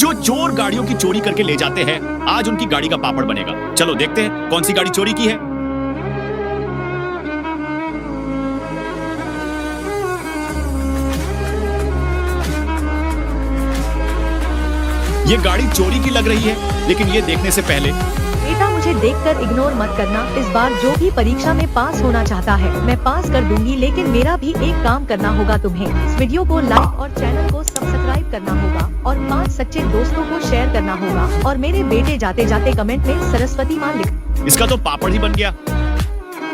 जो चोर गाड़ियों की चोरी करके ले जाते हैं, आज उनकी गाड़ी का पापड़ बनेगा। चलो देखते हैं कौन सी गाड़ी चोरी की है। ये गाड़ी चोरी की लग रही है, लेकिन ये देखने से पहले बेटा, मुझे देखकर इग्नोर मत करना। इस बार जो भी परीक्षा में पास होना चाहता है मैं पास कर दूंगी, लेकिन मेरा भी एक काम करना होगा तुम्हें। इस वीडियो को लाइक और चैनल को सब्सक्राइब करना होगा और 5 सच्चे दोस्तों को शेयर करना होगा। और मेरे बेटे जाते जाते कमेंट में सरस्वती माँ लिख। इसका तो पापड़ ही बन गया।